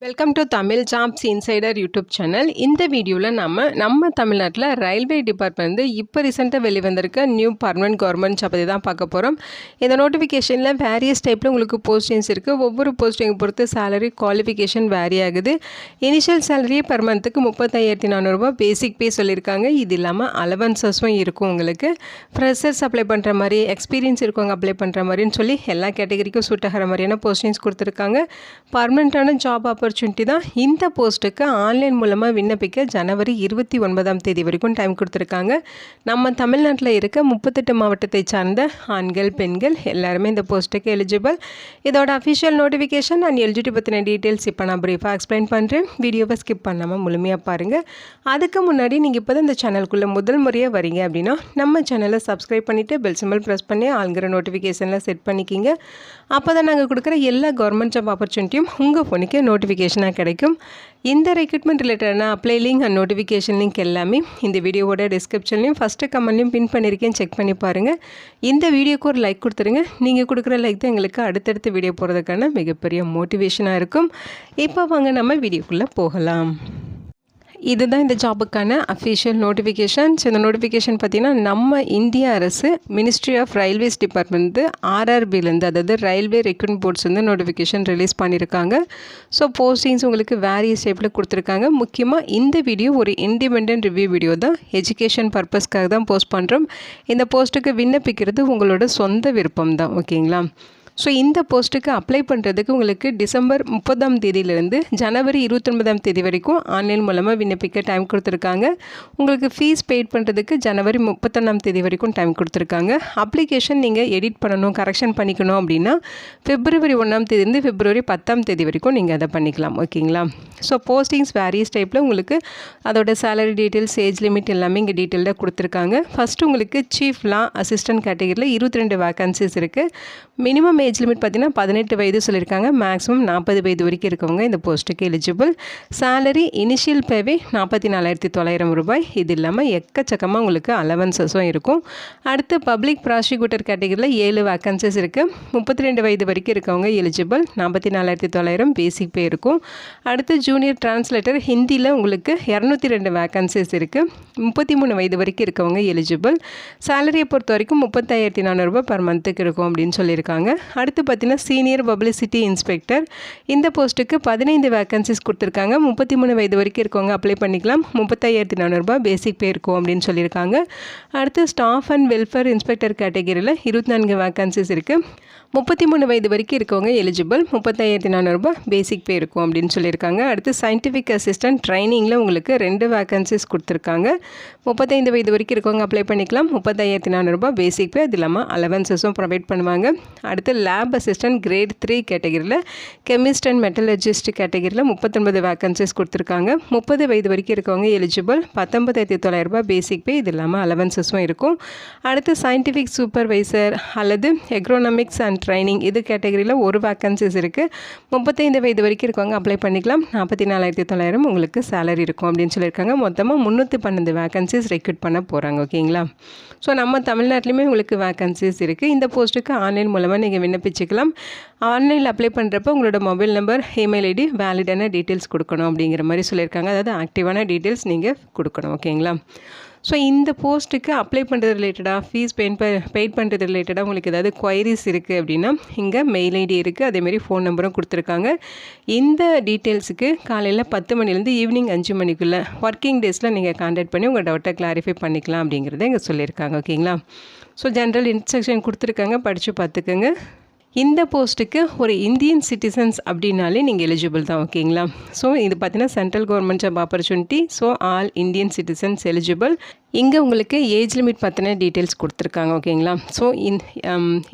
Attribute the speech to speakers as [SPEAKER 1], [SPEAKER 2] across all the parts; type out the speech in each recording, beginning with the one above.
[SPEAKER 1] Welcome to Tamil jobs insider YouTube channel. இந்த வீடியோவில் நம்ம தமிழ்நாட்டில் ரயில்வே டிபார்ட்மெண்ட் இப்போ ரீசெண்டாக வெளிவந்திருக்க நியூ பர்மனன்ட் கவர்மெண்ட் ஜாப் பற்றி தான் பார்க்க போகிறோம். இந்த நோட்டிஃபிகேஷனில் வேரியஸ் டைப்பில் உங்களுக்கு போஸ்டிங்ஸ் இருக்குது. ஒவ்வொரு போஸ்டிங்கை பொறுத்து சேலரி குவாலிஃபிகேஷன் வேரி ஆகுது. இனிஷியல் சேலரி பர் மந்த்துக்கு 35,400 பேசிக் பே சொல்லியிருக்காங்க. இது இல்லாமல் அலவன்சஸும் இருக்கும். உங்களுக்கு ஃப்ரெஷர்ஸ் அப்ளை பண்ணுற மாதிரி, எக்ஸ்பீரியன்ஸ் இருக்கவங்க அப்ளை பண்ணுற மாதிரின்னு சொல்லி எல்லா கேட்டகரிக்கும் சூட் ஆகிற மாதிரியான போஸ்டிங்ஸ் கொடுத்துருக்காங்க. பர்மனெண்ட்டான ஜாப் ஆப்பர்ச்சுனிட்டி தான். இந்த போஸ்ட்டுக்கு ஆன்லைன் மூலமாக விண்ணப்பிக்க ஜனவரி 29 வரைக்கும் டைம் கொடுத்துருக்காங்க. நம்ம தமிழ்நாட்டில் இருக்க 38 மாவட்டத்தை சார்ந்த ஆண்கள் பெண்கள் எல்லாருமே இந்த போஸ்ட்டுக்கு எலிஜிபிள். இதோட அஃபிஷியல் நோட்டிஃபிகேஷன் அண்ட் எலிஜிபிலிட்டி பற்றின டீட்டெயில்ஸ் இப்போ நான் ப்ரீஃபாக எக்ஸ்பிளைன் பண்ணுறேன். வீடியோவை ஸ்கிப் பண்ணாமல் முழுமையாக பாருங்கள். அதுக்கு முன்னாடி நீங்கள் இப்போ தான் இந்த சேனலுக்குள்ளே முதல் முறையாக வரீங்க அப்படின்னா நம்ம சேனலை சப்ஸ்கிரைப் பண்ணிவிட்டு பெல் சிம்பல் ப்ரெஸ் பண்ணி ஆளுங்கிற நோட்டிஃபிகேஷனில் செட் பண்ணிக்கிங்க. அப்போ தான் நாங்கள் கொடுக்குற எல்லா கவர்மெண்ட் ஜாப் ஆப்பர்ச்சுனிட்டியும் உங்கள் ஃபோனுக்கு நோட்டிஃபிகேஷனாக கிடைக்கும். இந்த ரெக்ரூட்மெண்ட் ரிலேட்டடான apply link and notification link எல்லாமே இந்த வீடியோவோட டிஸ்கிரிப்ஷன்லையும் ஃபஸ்ட்டு கமெண்ட்லையும் பின் பண்ணியிருக்கேன். செக் பண்ணி பாருங்கள். இந்த வீடியோக்கு ஒரு லைக் கொடுத்துருங்க. நீங்கள் கொடுக்குற லைக் தான் எங்களுக்கு அடுத்தடுத்த வீடியோ போகிறதுக்கான மிகப்பெரிய மோட்டிவேஷனாக இருக்கும். இப்போ வாங்க நம்ம வீடியோக்குள்ளே போகலாம். இதுதான் இந்த ஜாபுக்கான அஃபிஷியல் நோட்டிஃபிகேஷன்ஸ். இந்த நோட்டிஃபிகேஷன் பார்த்திங்கன்னா நம்ம இந்திய அரசு மினிஸ்ட்ரி ஆஃப் ரயில்வேஸ் டிபார்ட்மெண்ட் ஆர்ஆர்பிலேருந்து, அதாவது ரயில்வே ரெக்ரூட்மெண்ட் போர்ட்ஸ் வந்து நோட்டிஃபிகேஷன் ரிலீஸ் பண்ணியிருக்காங்க. ஸோ போஸ்டிங்ஸ் உங்களுக்கு வேரியஸ் டைப்பில் கொடுத்துருக்காங்க. முக்கியமாக இந்த வீடியோ ஒரு இண்டிபெண்டன்ட் ரிவ்யூ வீடியோ தான். எஜுகேஷன் பர்பஸ்க்காக தான் போஸ்ட் பண்ணுறோம். இந்த போஸ்ட்டுக்கு விண்ணப்பிக்கிறது உங்களோட சொந்த விருப்பம் தான். ஓகேங்களா? ஸோ இந்த போஸ்ட்டுக்கு அப்ளை பண்ணுறதுக்கு உங்களுக்கு டிசம்பர் 30 ஜனவரி 29 வரைக்கும் ஆன்லைன் மூலமாக விண்ணப்பிக்க டைம் கொடுத்துருக்காங்க. உங்களுக்கு ஃபீஸ் பெய்ட் பண்ணுறதுக்கு ஜனவரி 31 வரைக்கும் டைம் கொடுத்துருக்காங்க. அப்ளிகேஷன் நீங்கள் எடிட் பண்ணணும், கரெக்ஷன் பண்ணிக்கணும் அப்படின்னா February 1 February 10 வரைக்கும் நீங்கள் அதை பண்ணிக்கலாம். ஓகேங்களா? ஸோ போஸ்டிங்ஸ் வேரியஸ் டைப்பில் உங்களுக்கு அதோட சேலரி டீட்டெயில்ஸ், ஏஜ் லிமிட் எல்லாமே இங்கே டீட்டெயில்டாக கொடுத்துருக்காங்க. ஃபஸ்ட்டு உங்களுக்கு சீஃப் லா அசிஸ்டன்ட் கேட்டகரியில் 22 வேகன்சிஸ் இருக்குது. மினிமம் ஏஜ் லிமிட் பார்த்தீங்கன்னா 18 வயது சொல்லியிருக்காங்க. மேக்ஸிமம் 40 வயது வரைக்கும் இருக்கவங்க இந்த போஸ்ட்டுக்கு எலிஜிபிள். Salary initial பேவே 44,900. இது இல்லாமல் எக்கச்சக்கமாக உங்களுக்கு அலவன்சஸும் இருக்கும். அடுத்து பப்ளிக் ப்ராசிக்யூட்டர் கேட்டகரியில் 7 வேக்கன்சிஸ் இருக்குது. 32 வயது வரைக்கும் இருக்கவங்க எலிஜிபிள். 44,900 பேசிக் பே இருக்கும். அடுத்து ஜூனியர் டிரான்ஸ்லேட்டர் ஹிந்தியில் உங்களுக்கு 202 வேக்கன்சிஸ் இருக்குது. 33 வயது வரைக்கும் இருக்கவங்க எலிஜிபிள். சேலரியை பொறுத்த வரைக்கும் 35,400 பர் மந்த்துக்கு இருக்கும் அப்படின்னு சொல்லியிருக்காங்க. அடுத்து பார்த்தீங்கன்னா சீனியர் பப்ளிசிட்டி இன்ஸ்பெக்டர், இந்த போஸ்ட்டுக்கு 15 வேக்கன்சிஸ் கொடுத்துருக்காங்க. 33 வயது வரைக்கும் இருக்கவங்க அப்ளை பண்ணிக்கலாம். 35,400 பேசிக் பே இருக்கும் அப்படின்னு சொல்லியிருக்காங்க. அடுத்து ஸ்டாஃப் அண்ட் வெல்ஃபேர் இன்ஸ்பெக்டர் கேட்டகரியில் 24 வேக்கன்சிஸ் இருக்குது. 33 வயது வரைக்கும் இருக்கவங்க எலிஜிபிள். 35,400 பேசிக் பே இருக்கும் அப்படின்னு சொல்லியிருக்காங்க. அடுத்து சயின்டிஃபிக் அசிஸ்டன்ட் ட்ரைனிங்கில் உங்களுக்கு 2 வேக்கன்சிஸ் கொடுத்துருக்காங்க. 35 வயது வரைக்கும் இருக்கவங்க அப்ளை பண்ணிக்கலாம். 35,400 பேசிக் பே. அது இல்லாமல் அலவன்சஸும் ப்ரொவைட் பண்ணுவாங்க. அடுத்து லேப் அசிஸ்டன்ட் கிரேட் 3 கேட்டகரியில் கெமிஸ்ட் அண்ட் மெட்டலர்ஜிஸ்ட் கேட்டகரியில் 39 வேக்கன்சிஸ் கொடுத்துருக்காங்க. 30 வயது வரைக்கும் இருக்கவங்க எலிஜிபிள். 19,900 பேசிக் பே. இது இல்லாமல் அலவன்சஸும் இருக்கும். அடுத்து சயின்டிஃபிக் சூப்பர்வைசர் அல்லது எக்ரோனமிக்ஸ் அண்ட் ட்ரைனிங், இது கேட்டகரியில் 1 வேக்கன்சிஸ் இருக்குது. 35 வயது வரைக்கும் இருக்கவங்க அப்ளை பண்ணிக்கலாம். 44,900 உங்களுக்கு சேலரி இருக்கும் அப்படின்னு சொல்லியிருக்காங்க. மொத்தமாக 312 வேக்கன்சிஸ் ரெக்ரூட் பண்ண போகிறாங்க. ஓகேங்களா? ஸோ நம்ம தமிழ்நாட்டிலையுமே உங்களுக்கு வேக்கன்சிஸ் இருக்குது. இந்த போஸ்ட்டுக்கு ஆன்லைன் மூலமாக நீங்கள் விண்ணப்பிச்சுக்கலாம். ஆன்லைனில் அப்ளை பண்ணுறப்போ உங்களோட மொபைல் நம்பர், இமெயில் ஐடி, வேலிடான டீட்டெயில்ஸ் கொடுக்கணும் அப்படிங்கிற மாதிரி சொல்லியிருக்காங்க. அதாவது ஆக்டிவான டீட்டெயில்ஸ் நீங்கள் கொடுக்கணும். ஓகேங்களா? ஸோ இந்த போஸ்ட்டுக்கு அப்ளை பண்ணுறது ரிலேட்டடாக, ஃபீஸ் பெய்ட் பண்ணுறது ரிலேட்டடாக உங்களுக்கு ஏதாவது குவைரிஸ் இருக்குது அப்படின்னா இங்கே மெயில் ஐடி இருக்குது. அதேமாரி ஃபோன் நம்பரும் கொடுத்துருக்காங்க. இந்த டீட்டெயில்ஸுக்கு காலையில் 10 மணிலேருந்து ஈவினிங் 5 மணிக்குள்ளே ஒர்க்கிங் டேஸில் நீங்கள் கான்டாக்ட் பண்ணி உங்கள் டவுட்டை கிளாரிஃபை பண்ணிக்கலாம் அப்படிங்கிறத இங்கே சொல்லியிருக்காங்க. ஓகேங்களா? ஸோ ஜென்ரல் இன்ஸ்ட்ரக்ஷன் கொடுத்துருக்காங்க, படித்து பார்த்துக்கோங்க. இந்த போஸ்ட்டுக்கு ஒரு இந்தியன் சிட்டிசன்ஸ் அப்படின்னாலே நீங்கள் எலிஜிபிள் தான். ஓகேங்களா? ஸோ இது பார்த்தீங்கன்னா central government job opportunity. So all Indian citizens eligible. இங்கே உங்களுக்கு ஏஜ் லிமிட் பற்றின டீட்டெயில்ஸ் கொடுத்துருக்காங்க. ஓகேங்களா? ஸோ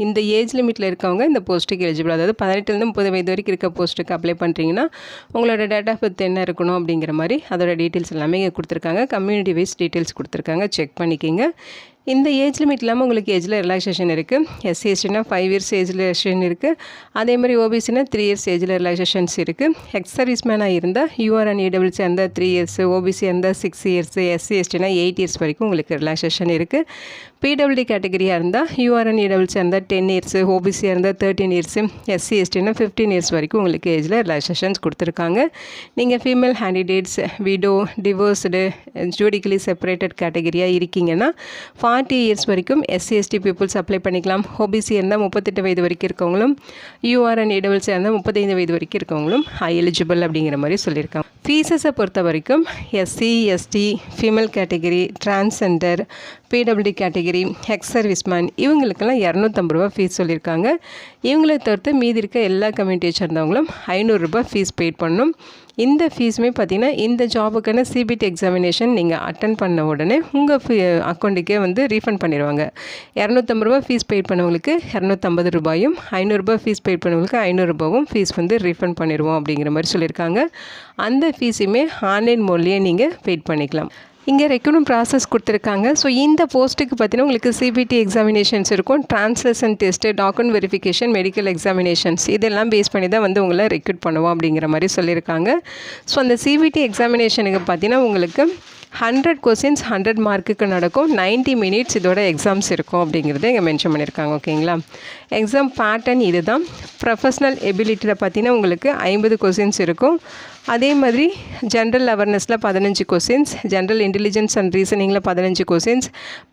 [SPEAKER 1] இந்த ஏஜ் லிமிட்டில் இருக்கவங்க இந்த போஸ்ட்டுக்கு எலிஜிபிள். அதாவது 18 30 வயது வரைக்கும் இருக்க போஸ்ட்டுக்கு அப்ளை பண்ணுறீங்கன்னா உங்களோட டேட் ஆஃப் பர்த் என்ன இருக்கணும் அப்படிங்கிற மாதிரி அதோட டீட்டெயில்ஸ் எல்லாமே இங்கே கொடுத்துருக்காங்க. கம்யூனிட்டி வைஸ் டீட்டெயில்ஸ் கொடுத்துருக்காங்க. செக் பண்ணிக்கிங்க. இந்த ஏஜ் லிமிட் இல்லாமல் உங்களுக்கு ஏஜில் ரிலாக்ஸேஷன் இருக்குது. எஸ்சி எஸ்டினா 5 இயர்ஸ் ஏஜ் ரிலாக்ஸேஷன் இருக்குது. அதே மாதிரி ஓபிசினா 3 இயர்ஸ் ஏஜில் ரிலாக்ஸேஷன்ஸ் இருக்குது. எக்ஸ் சர்வீஸ் மேனாக இருந்தால் யூஆர் அண்ட் இடபிள்யூசி இருந்தால் 3 இயர்ஸ், ஓபிசி இருந்தால் 6 இயர்ஸ், எஸ்சி எஸ்டினா 8 இயர்ஸ் வரைக்கும் உங்களுக்கு ரிலாக்ஸேஷன் இருக்குது. பிடபிள்யூடி கேட்டகரியாக இருந்தால் யூஆர்என் இடபிள்யூசியாக இருந்தால் 10 இயர்ஸு, ஓபிசியாக இருந்தால் 13 இயர்ஸு, எஸ்சி எஸ்டினா 15 இயர்ஸ் வரைக்கும் உங்களுக்கு ஏஜில் ரிலாக்ஸேஷன்ஸ் கொடுத்துருக்காங்க. நீங்கள் female candidates, widow, divorced, judicially separated கேட்டகரியாக இருக்கீங்கன்னா 40 இயர்ஸ் வரைக்கும் எஸ்சி எஸ்டி பீப்புள்ஸ் அப்ளை பண்ணிக்கலாம். ஓபிசி இருந்தால் 38 வயது வரைக்கும் இருக்கவங்களும், யூஆர்என் இடபிள்யூசியாக இருந்தால் 35 வயது வரைக்கும் இருக்கவங்களும் எலிஜிபிள் அப்படிங்கிற மாதிரி சொல்லியிருக்காங்க. ஃபீஸஸை பொறுத்த வரைக்கும் SC ST, female category, transgender, PWD category, ex serviceman இவங்களுக்கெல்லாம் 250 ரூபா ஃபீஸ் சொல்லியிருக்காங்க. இவங்களை தவிர்த்து மீதி இருக்க எல்லா கம்யூனிட்டியை சேர்ந்தவங்களும் 500 ரூபா ஃபீஸ் பெய்ட் பண்ணணும். இந்த ஃபீஸுமே பார்த்திங்கன்னா இந்த ஜாபுக்கான சிபிடி எக்ஸாமினேஷன் நீங்கள் அட்டன் பண்ண உடனே உங்கள் அக்கௌண்ட்டுக்கே வந்து ரீஃபண்ட் பண்ணிடுவாங்க. 250 ரூபா ஃபீஸ் பெய்ட் பண்ணவங்களுக்கு 250 ரூபாயும், 500 ரூபா ஃபீஸ் பெய்ட் பண்ணவங்களுக்கு 500 ரூபாவும் ஃபீஸ் வந்து ரீஃபண்ட் பண்ணிடுவோம் அப்படிங்கிற மாதிரி சொல்லியிருக்காங்க. அந்த ஃபீஸுமே ஆன்லைன் மோட்லேயே நீங்கள் பெய்ட் பண்ணிக்கலாம். இங்கே ரெக்ரூட்மெண்ட் ப்ராசஸ் கொடுத்துருக்காங்க. ஸோ இந்த போஸ்ட்டுக்கு பார்த்தீங்கன்னா உங்களுக்கு சிபிடி எக்ஸாமினேஷன்ஸ் இருக்கும், translation test, document verification, medical examinations இதெல்லாம் பேஸ் பண்ணி தான் வந்து உங்களை ரெக்ரூட் பண்ணுவோம் அப்படிங்கிற மாதிரி சொல்லியிருக்காங்க. ஸோ அந்த சிபிடி எக்ஸாமினேஷனுக்கு பார்த்தீங்கன்னா உங்களுக்கு 100 கொஸ்டின்ஸ் 100 மார்க்குக்கு நடக்கும். 90 மினிட்ஸ் இதோட எக்ஸாம்ஸ் இருக்கும் அப்படிங்கிறத இங்கே மென்ஷன் பண்ணியிருக்காங்க. ஓகேங்களா, எக்ஸாம் பேட்டர்ன் இது தான். ப்ரொஃபஷ்னல் எபிலிட்டியில் பார்த்தீங்கன்னா உங்களுக்கு 50 கொஸ்டின்ஸ் இருக்கும். அதே மாதிரி ஜென்ரல் அவேர்னஸில் 15 கொஸ்டின்ஸ், ஜென்ரல் இன்டெலிஜென்ஸ் அண்ட் ரீசனிங்கில் 15 கொஸ்டின்ஸ்,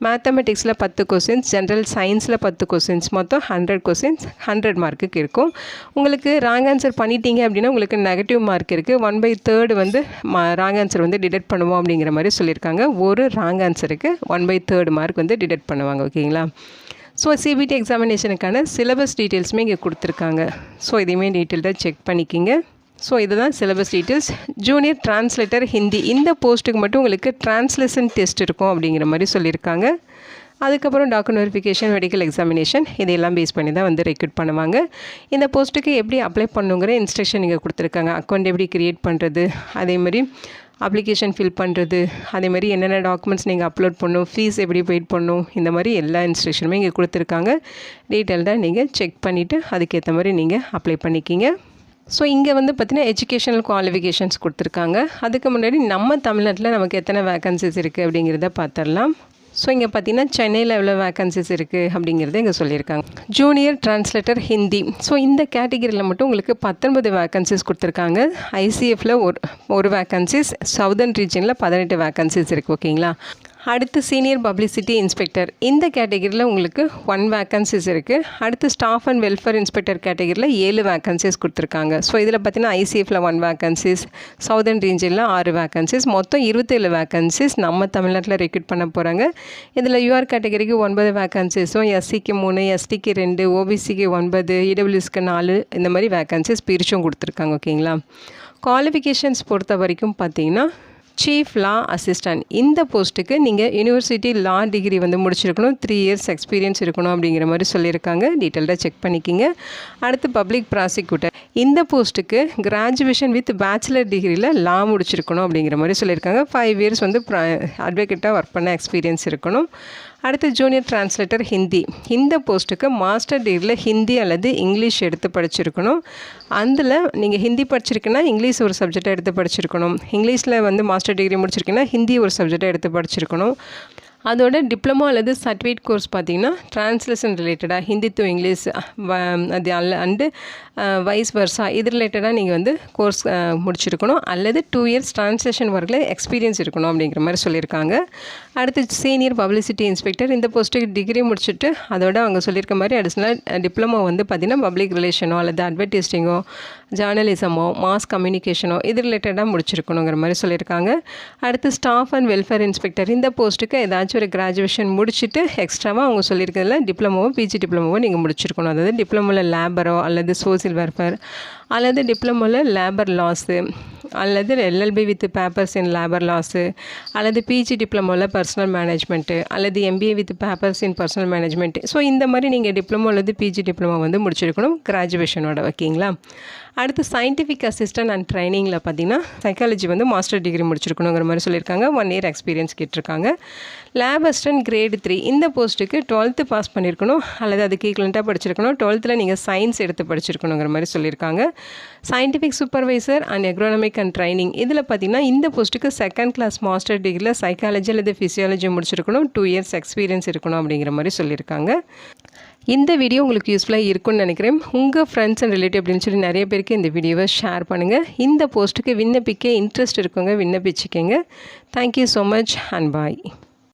[SPEAKER 1] மேத்தமெட்டிக்ஸில் 10 கொஸ்டின்ஸ், ஜென்ரல் சயின்ஸில் 10 கொஸ்டின்ஸ், மொத்தம் 100 கொஸ்டின்ஸ் 100 மார்க்குக்கு இருக்கும். உங்களுக்கு ராங் ஆன்சர் பண்ணிட்டீங்க அப்படின்னா உங்களுக்கு நெகட்டிவ் மார்க் இருக்குது. 1/3 வந்து ராங் ஆன்சர் வந்து டிடெக்ட் பண்ணுவோம் அப்படிங்கிற மாதிரி சொல்லியிருக்காங்க. ஒரு ராங் ஆன்சருக்கு 1/3 மார்க் வந்து டிடெக்ட் பண்ணுவாங்க. ஓகேங்களா, ஸோ சிபிடி எக்ஸாமினேஷனுக்கான சிலபஸ் டீட்டெயில்ஸுமே இங்கே கொடுத்துருக்காங்க. ஸோ இதையுமே டீட்டெயில்டாக செக் பண்ணிக்கிங்க. ஸோ இதுதான் syllabus details. Junior translator Hindi இந்த போஸ்ட்டுக்கு மட்டும் உங்களுக்கு டிரான்ஸ்லேஷன் டெஸ்ட் இருக்கும் அப்படிங்கிற மாதிரி சொல்லியிருக்காங்க. அதுக்கப்புறம் டாக்குமெண்ட் வெரிஃபிகேஷன், மெடிக்கல் எக்ஸாமினேஷன் இதையெல்லாம் பேஸ் பண்ணி தான் வந்து ரெக்ரூட் பண்ணுவாங்க. இந்த போஸ்ட்டுக்கு எப்படி அப்ளை பண்ணுங்கிற இன்ஸ்ட்ரக்ஷன் இங்கே கொடுத்துருக்காங்க. அக்கௌண்ட் எப்படி க்ரியேட் பண்ணுறது, அதேமாதிரி அப்ளிகேஷன் ஃபில் பண்ணுறது, அதேமாதிரி என்னென்ன டாக்குமெண்ட்ஸ் நீங்கள் அப்லோட் பண்ணணும், ஃபீஸ் எப்படி பெய்ட் பண்ணணும், இந்த மாதிரி எல்லா இன்ஸ்ட்ரக்ஷனுமே இங்கே கொடுத்துருக்காங்க. டீட்டெயில்டாக நீங்கள் செக் பண்ணிவிட்டு அதுக்கேற்ற மாதிரி நீங்கள் அப்ளை பண்ணிக்கிங்க. ஸோ இங்கே வந்து பார்த்திங்கன்னா எஜுகேஷனல் குவாலிஃபிகேஷன்ஸ் கொடுத்துருக்காங்க. அதுக்கு முன்னாடி நம்ம தமிழ்நாட்டில் நமக்கு எத்தனை வேக்கன்சிஸ் இருக்குது அப்படிங்கிறத பார்த்துடலாம். ஸோ இங்கே பார்த்திங்கன்னா சென்னையில் எவ்வளோ வேக்கன்சிஸ் இருக்குது அப்படிங்கிறத இங்கே சொல்லியிருக்காங்க. ஜூனியர் டிரான்ஸ்லேட்டர் ஹிந்தி, ஸோ இந்த கேட்டகிரியில் மட்டும் உங்களுக்கு 19 வேக்கன்சிஸ் கொடுத்துருக்காங்க. ஐசிஎஃப்பில் ஒரு வேக்கன்சிஸ், சவுதர்ன் ரீஜனில் 18 வேக்கன்சிஸ் இருக்குது. ஓகேங்களா, அடுத்து சீனியர் பப்ளிசிட்டி இன்ஸ்பெக்டர் இந்த கேட்டகிரியில் உங்களுக்கு 1 வேக்கன்சிஸ் இருக்குது. அடுத்து ஸ்டாஃப் அண்ட் வெல்ஃபேர் இன்ஸ்பெக்டர் கேட்டகிரியில் 7 வேக்கன்சிஸ் கொடுத்துருக்காங்க. ஸோ இதில் பார்த்தீங்கன்னா ஐசிஎஃப்பில் 1 வேக்கன்சிஸ், சவுதர்ன் ரீஜனில் 6 வேக்கன்சிஸ், மொத்தம் 27 வேக்கன்சிஸ் நம்ம தமிழ்நாட்டில் ரெக்ரூட் பண்ண போகிறாங்க. இதில் யூஆர் கேட்டகிரிக்கு 9 வேக்கன்சிஸும், எஸ்சிக்கு 3, எஸ்டிக்கு 2, ஓபிசிக்கு 9, இடபிள்யூஎஸ்க்கு 4 இந்த மாதிரி வேக்கன்சிஸ் பிரிச்சும் கொடுத்துருக்காங்க. ஓகேங்களா, குவாலிஃபிகேஷன்ஸ் பொறுத்த வரைக்கும் பார்த்தீங்கன்னா சீஃப் லா அசிஸ்டன்ட் இந்த போஸ்ட்டுக்கு நீங்கள் யூனிவர்சிட்டி லா டிகிரி வந்து முடிச்சிருக்கணும், 3 இயர்ஸ் எக்ஸ்பீரியன்ஸ் இருக்கணும் அப்படிங்கிற மாதிரி சொல்லியிருக்காங்க. டீட்டெயில்டாக செக் பண்ணிக்கிங்க. அடுத்து பப்ளிக் ப்ராசிக்யூட்டர் இந்த போஸ்ட்டுக்கு கிராஜுவேஷன் வித் பேச்சுலர் டிகிரியில் லா முடிச்சிருக்கணும் அப்படிங்கிற மாதிரி சொல்லியிருக்காங்க. 5 இயர்ஸ் வந்து அட்வொகேட்டாக ஒர்க் பண்ண எக்ஸ்பீரியன்ஸ் இருக்கணும். அடுத்து ஜூனியர் டிரான்ஸ்லேட்டர் ஹிந்தி இந்த போஸ்ட்டுக்கு மாஸ்டர் டிகிரியில் ஹிந்தி அல்லது இங்கிலீஷ் எடுத்து படிச்சிருக்கணும். அதில் நீங்கள் ஹிந்தி படிச்சிருக்கீங்கன்னா இங்கிலீஷ் ஒரு சப்ஜெக்டாக எடுத்து படிச்சிருக்கணும். இங்கிலீஷில் வந்து மாஸ்டர் டிகிரி முடிச்சிருக்கீங்கன்னா ஹிந்தி ஒரு சப்ஜெக்டாக எடுத்து படிச்சிருக்கணும். அதோட டிப்ளமோ அல்லது சர்டிஃபிகேட் கோர்ஸ் பார்த்திங்கன்னா ட்ரான்ஸ்லேஷன் ரிலேட்டடாக ஹிந்தி டு இங்கிலீஷ் அது அண்டு வைஸ் வர்ஸா இது ரிலேட்டடாக நீங்கள் வந்து கோர்ஸ் முடிச்சிருக்கணும் அல்லது 2 இயர்ஸ் ட்ரான்ஸ்லேஷன் ஒர்க்கில் எக்ஸ்பீரியன்ஸ் இருக்கணும் அப்படிங்கிற மாதிரி சொல்லியிருக்காங்க. அடுத்து சீனியர் பப்ளிசிட்டி இன்ஸ்பெக்டர் இந்த போஸ்ட்டுக்கு டிகிரி முடிச்சுட்டு அதோட அவங்க சொல்லியிருக்க மாதிரி அடிஷ்னல் டிப்ளமோ வந்து பார்த்திங்கன்னா பப்ளிக் ரிலேஷனோ அல்லது அட்வர்டைஸ்டிங்கோ, ஜேர்னலிசமோ, மாஸ் கம்யூனிகேஷனோ இது ரிலேட்டடாக முடிச்சிருக்கணுங்கிற மாதிரி சொல்லியிருக்காங்க. அடுத்து ஸ்டாஃப் அண்ட் வெல்ஃபேர் இன்ஸ்பெக்டர் இந்த போஸ்ட்டுக்கு ஏதாச்சும் ஒரு கிராஜுவேஷன் முடிச்சுட்டு எக்ஸ்ட்ராவாக அவங்க சொல்லியிருக்கிறதுல டிப்ளமோவோ பிஜி டிப்ளமோவோ நீங்கள் முடிச்சிருக்கணும். அதாவது டிப்ளமோவில் லேபரோ அல்லது சோசியல் வெல்ஃபேர் அல்லது டிப்ளமோவில் லேபர் லாஸு அல்லது LLB with papers in labour loss அல்லது பிஜி டிப்ளமோவில் பர்சனல் மேனேஜ்மெண்ட்டு அல்லது MBA with papers in personal management. So இந்த மாதிரி நீங்கள் டிப்ளமோ அல்லது பிஜி டிப்ளமோ வந்து முடிச்சிருக்கணும் கிராஜுவேஷனோட. ஓகேங்களா, அடுத்து சயின்டிஃபிக் அசிஸ்டன்ட் அண்ட் ட்ரைனிங்கில் பார்த்தீங்கன்னா சைக்காலஜி வந்து மாஸ்டர் டிகிரி முடிச்சிருக்கணுங்கிற மாதிரி சொல்லியிருக்காங்க. 1 இயர் எக்ஸ்பீரியன்ஸ் கேட்டிருக்காங்க. லேப் அசிஸ்டன்ட் கிரேட் 3 இந்த போஸ்ட்டுக்கு 12th பாஸ் பண்ணியிருக்கணும் அல்லது அதுக்கு ஈக்குவலண்ட்டாக படிச்சிருக்கணும். 12th நீங்கள் சயின்ஸ் எடுத்து படிச்சிருக்கணுங்கிற மாதிரி சொல்லியிருக்காங்க. Scientific supervisor and ergonomic and training இதில் பார்த்தீங்கன்னா இந்த போஸ்ட்டுக்கு 2nd கிளாஸ் மாஸ்டர் டிகிரியில் சைக்காலஜி அல்லது ஃபிசியாலஜி முடிச்சிருக்கணும். 2 இயர்ஸ் எக்ஸ்பீரியன்ஸ் இருக்கணும் அப்படிங்கிற மாதிரி சொல்லியிருக்காங்க. இந்த வீடியோ உங்களுக்கு யூஸ்ஃபுல்லாக இருக்கும்னு நினைக்கிறேன். உங்கள் ஃப்ரெண்ட்ஸ் அண்ட் ரிலேட்டிவ் அப்படின்னு சொல்லி நிறைய பேருக்கு இந்த வீடியோவை ஷேர் பண்ணுங்கள். இந்த போஸ்ட்டுக்கு விண்ணப்பிக்க இன்ட்ரெஸ்ட் இருக்குங்க, விண்ணப்பிச்சுக்கங்க. Thank you so much and bye.